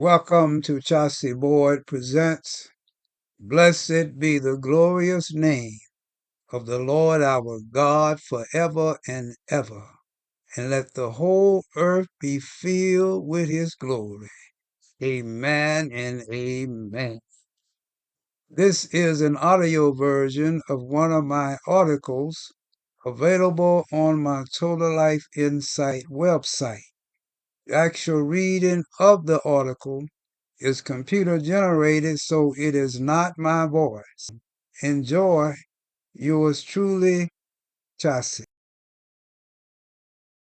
Welcome to Chaurcey Board presents Blessed be the glorious name of the Lord our God forever and ever, and let the whole earth be filled with his glory. Amen and amen. This is an audio version of one of my articles available on my Total Life Insight website. The actual reading of the article is computer generated, so it is not my voice. Enjoy. Yours truly, Chaurcey.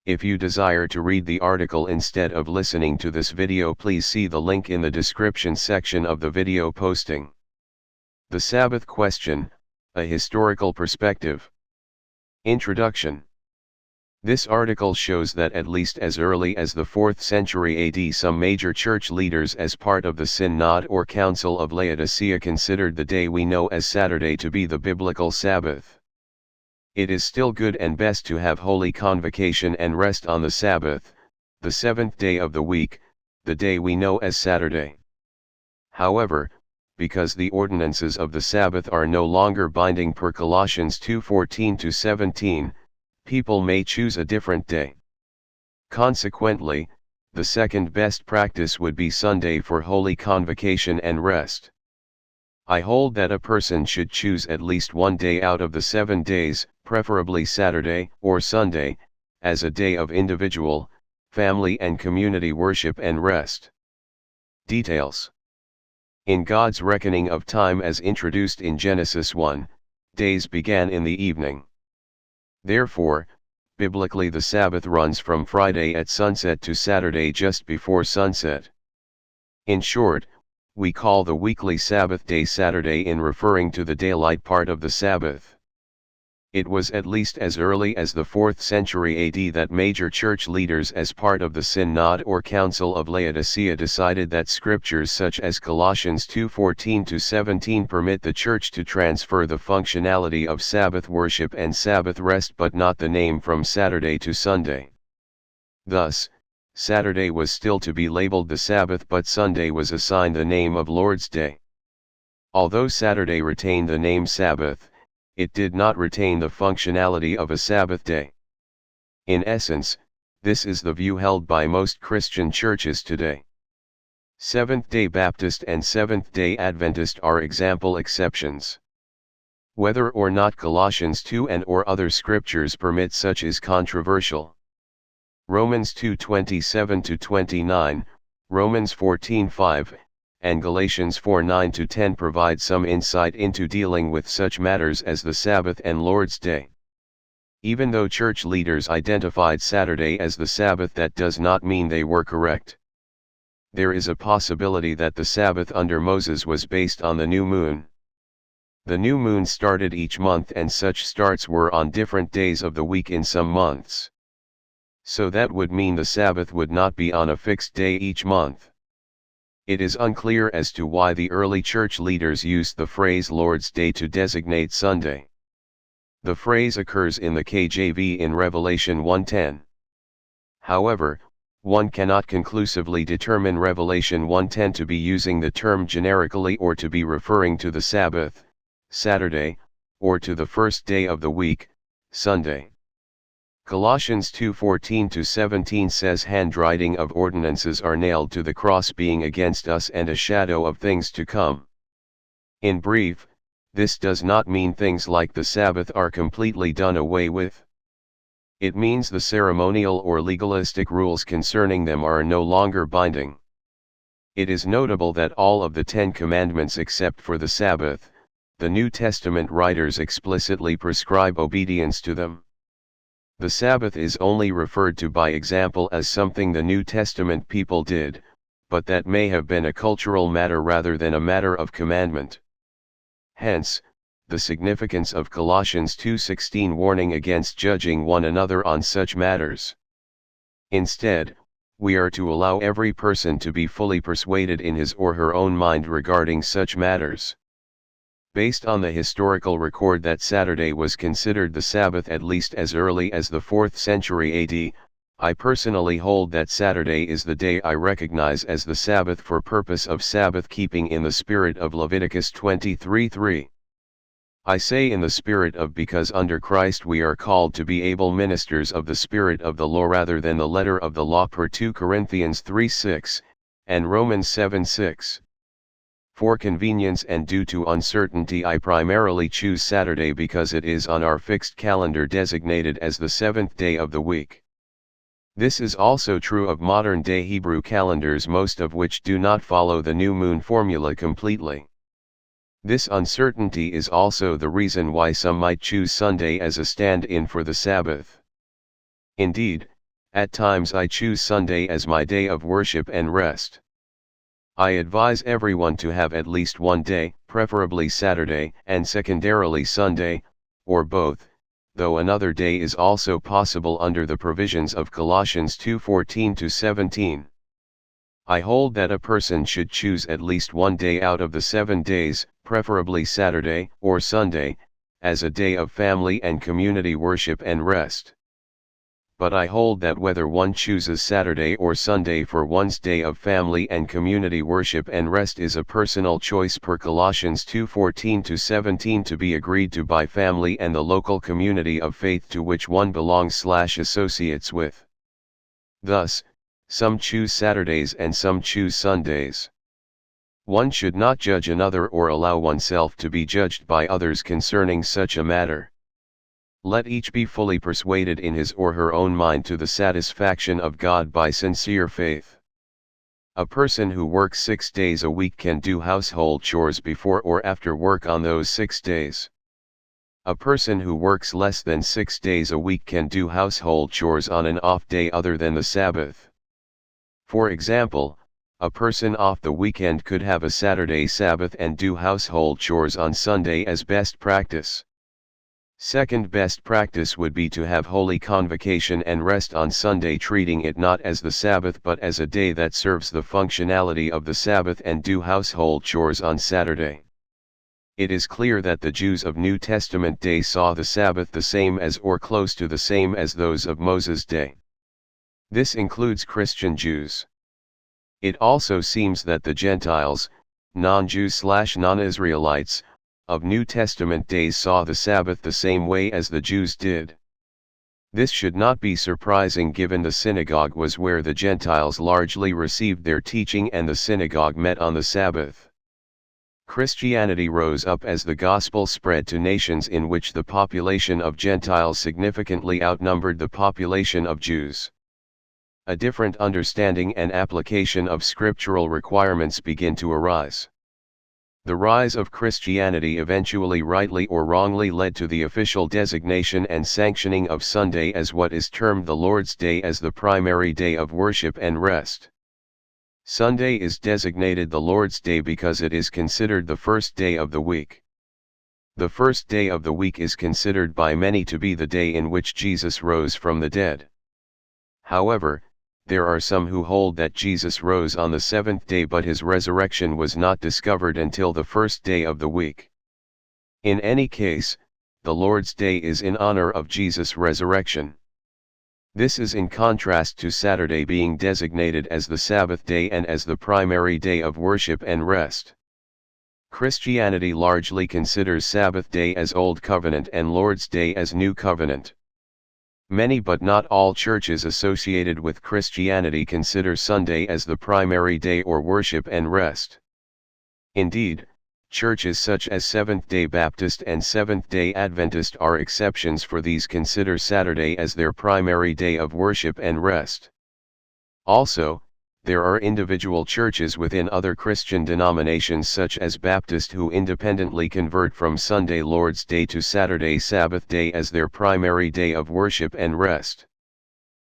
If you desire to read the article instead of listening to this video, please see the link in the description section of the video posting. The Sabbath Question, a Historical Perspective. Introduction. This article shows that at least as early as the 4th century AD, some major church leaders as part of the Synod or Council of Laodicea considered the day we know as Saturday to be the biblical Sabbath. It is still good and best to have holy convocation and rest on the Sabbath, the seventh day of the week, the day we know as Saturday. However, because the ordinances of the Sabbath are no longer binding per Colossians 2:14-17, people may choose a different day. Consequently, the second best practice would be Sunday for holy convocation and rest. I hold that a person should choose at least one day out of the 7 days, preferably Saturday or Sunday, as a day of individual, family and community worship and rest. Details. In God's reckoning of time as introduced in Genesis 1, days began in the evening. Therefore, biblically the Sabbath runs from Friday at sunset to Saturday just before sunset. In short, we call the weekly Sabbath day Saturday in referring to the daylight part of the Sabbath. It was at least as early as the 4th century AD that major church leaders as part of the Synod or Council of Laodicea decided that scriptures such as Colossians 2:14-17 permit the church to transfer the functionality of Sabbath worship and Sabbath rest but not the name from Saturday to Sunday. Thus, Saturday was still to be labeled the Sabbath but Sunday was assigned the name of Lord's Day. Although Saturday retained the name Sabbath, it did not retain the functionality of a Sabbath day. In essence, this is the view held by most Christian churches today. Seventh-day Baptist and Seventh-day Adventist are example exceptions. Whether or not Colossians 2 and/or other scriptures permit such is controversial. Romans 2:27-29, Romans 14:5, and Galatians 4:9-10 provide some insight into dealing with such matters as the Sabbath and Lord's Day. Even though church leaders identified Saturday as the Sabbath, that does not mean they were correct. There is a possibility that the Sabbath under Moses was based on the new moon. The new moon started each month and such starts were on different days of the week in some months. So that would mean the Sabbath would not be on a fixed day each month. It is unclear as to why the early church leaders used the phrase Lord's Day to designate Sunday. The phrase occurs in the KJV in Revelation 1:10. However, one cannot conclusively determine Revelation 1:10 to be using the term generically or to be referring to the Sabbath, Saturday, or to the first day of the week, Sunday. Colossians 2:14-17 says handwriting of ordinances are nailed to the cross, being against us and a shadow of things to come. In brief, this does not mean things like the Sabbath are completely done away with. It means the ceremonial or legalistic rules concerning them are no longer binding. It is notable that all of the 10 Commandments except for the Sabbath, the New Testament writers explicitly prescribe obedience to them. The Sabbath is only referred to by example as something the New Testament people did, but that may have been a cultural matter rather than a matter of commandment. Hence, the significance of Colossians 2:16 warning against judging one another on such matters. Instead, we are to allow every person to be fully persuaded in his or her own mind regarding such matters. Based on the historical record that Saturday was considered the Sabbath at least as early as the 4th century AD, I personally hold that Saturday is the day I recognize as the Sabbath for purpose of Sabbath keeping in the spirit of Leviticus 23:3. I say in the spirit of because under Christ we are called to be able ministers of the Spirit of the law rather than the letter of the law per 2 Corinthians 3:6, and Romans 7:6. For convenience and due to uncertainty I primarily choose Saturday because it is on our fixed calendar designated as the seventh day of the week. This is also true of modern-day Hebrew calendars, most of which do not follow the new moon formula completely. This uncertainty is also the reason why some might choose Sunday as a stand-in for the Sabbath. Indeed, at times I choose Sunday as my day of worship and rest. I advise everyone to have at least one day, preferably Saturday and secondarily Sunday, or both, though another day is also possible under the provisions of Colossians 2:14-17. I hold that a person should choose at least one day out of the 7 days, preferably Saturday or Sunday, as a day of family and community worship and rest. But I hold that whether one chooses Saturday or Sunday for one's day of family and community worship and rest is a personal choice per Colossians 2:14-17 to be agreed to by family and the local community of faith to which one belongs/associates with. Thus, some choose Saturdays and some choose Sundays. One should not judge another or allow oneself to be judged by others concerning such a matter. Let each be fully persuaded in his or her own mind to the satisfaction of God by sincere faith. A person who works 6 days a week can do household chores before or after work on those 6 days. A person who works less than 6 days a week can do household chores on an off day other than the Sabbath. For example, a person off the weekend could have a Saturday Sabbath and do household chores on Sunday as best practice. Second best practice would be to have holy convocation and rest on Sunday, treating it not as the Sabbath but as a day that serves the functionality of the Sabbath, and do household chores on Saturday. It is clear that the Jews of New Testament day saw the Sabbath the same as or close to the same as those of Moses' day. This includes Christian Jews. It also seems that the Gentiles, non-Jews/non-Israelites, of New Testament days saw the Sabbath the same way as the Jews did. This should not be surprising given the synagogue was where the Gentiles largely received their teaching and the synagogue met on the Sabbath. Christianity rose up as the gospel spread to nations in which the population of Gentiles significantly outnumbered the population of Jews. A different understanding and application of scriptural requirements begin to arise. The rise of Christianity eventually, rightly or wrongly, led to the official designation and sanctioning of Sunday as what is termed the Lord's Day as the primary day of worship and rest. Sunday is designated the Lord's Day because it is considered the first day of the week. The first day of the week is considered by many to be the day in which Jesus rose from the dead. However, there are some who hold that Jesus rose on the seventh day but his resurrection was not discovered until the first day of the week. In any case, the Lord's Day is in honor of Jesus' resurrection. This is in contrast to Saturday being designated as the Sabbath day and as the primary day of worship and rest. Christianity largely considers Sabbath day as Old Covenant and Lord's Day as New Covenant. Many but not all churches associated with Christianity consider Sunday as the primary day or worship and rest. Indeed, churches such as Seventh-day Baptist and Seventh-day Adventist are exceptions, for these consider Saturday as their primary day of worship and rest. Also, there are individual churches within other Christian denominations such as Baptist who independently convert from Sunday Lord's Day to Saturday Sabbath day as their primary day of worship and rest.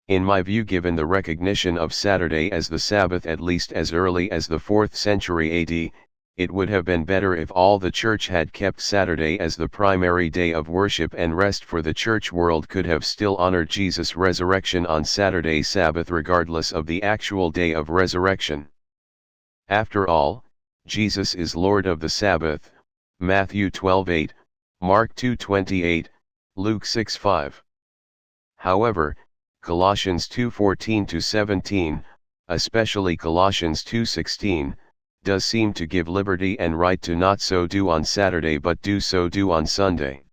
In my view, given the recognition of Saturday as the Sabbath at least as early as the 4th century AD, it would have been better if all the church had kept Saturday as the primary day of worship and rest, for the church world could have still honored Jesus' resurrection on Saturday Sabbath regardless of the actual day of resurrection. After all, Jesus is Lord of the Sabbath, Matthew 12:8, Mark 2:28, Luke 6:5. However, Colossians 2:14-17, especially Colossians 2:16, does seem to give liberty and right to not so do on Saturday but so do on Sunday.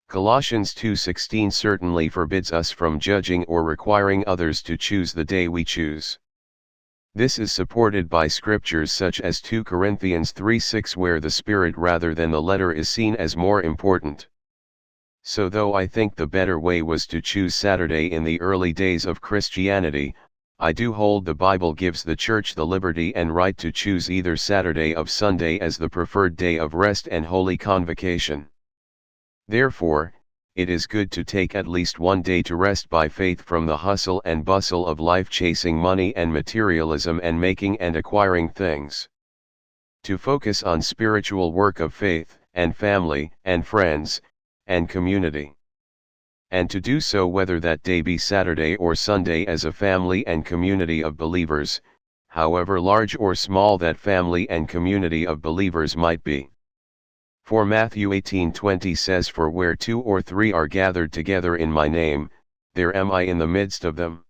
Colossians 2:16 certainly forbids us from judging or requiring others to choose the day we choose. This is supported by scriptures such as 2 Corinthians 3:6 where the spirit rather than the letter is seen as more important. So though I think the better way was to choose Saturday in the early days of Christianity, I do hold the Bible gives the church the liberty and right to choose either Saturday of Sunday as the preferred day of rest and holy convocation. Therefore, it is good to take at least one day to rest by faith from the hustle and bustle of life, chasing money and materialism and making and acquiring things. To focus on spiritual work of faith, and family, and friends, and community. And to do so whether that day be Saturday or Sunday as a family and community of believers, however large or small that family and community of believers might be. For Matthew 18:20 says, "For where 2 or 3 are gathered together in my name, there am I in the midst of them."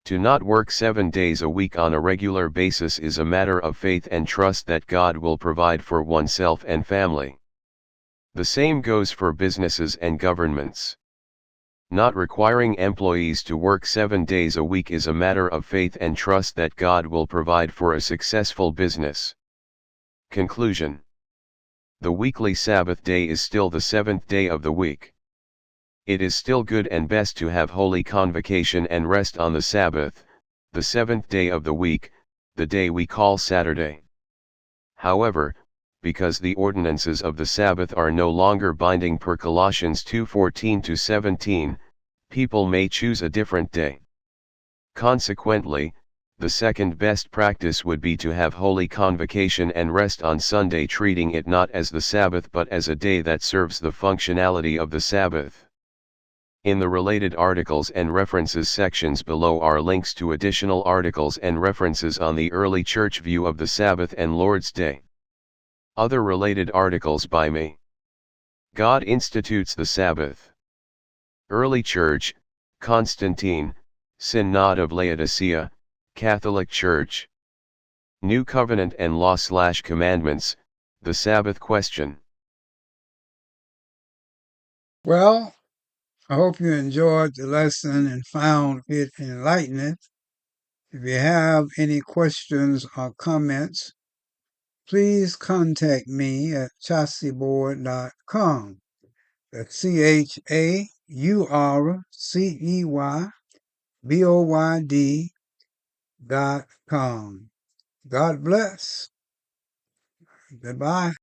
To not work 7 days a week on a regular basis is a matter of faith and trust that God will provide for oneself and family. The same goes for businesses and governments. Not requiring employees to work 7 days a week is a matter of faith and trust that God will provide for a successful business. Conclusion. The weekly Sabbath day is still the 7th day of the week. It is still good and best to have holy convocation and rest on the Sabbath, the 7th day of the week, the day we call Saturday. However, because the ordinances of the Sabbath are no longer binding per Colossians 2:14-17, people may choose a different day. Consequently, the second best practice would be to have holy convocation and rest on Sunday, treating it not as the Sabbath but as a day that serves the functionality of the Sabbath. In the related articles and references sections below are links to additional articles and references on the early church view of the Sabbath and Lord's Day. Other related articles by me. God institutes the Sabbath. Early Church, Constantine, Synod of Laodicea, Catholic Church. New Covenant and Law/Commandments, the Sabbath question. Well, I hope you enjoyed the lesson and found it enlightening. If you have any questions or comments, please contact me at chaurceyboard.com. That's ChaurceyBoyd.com. God bless. Goodbye.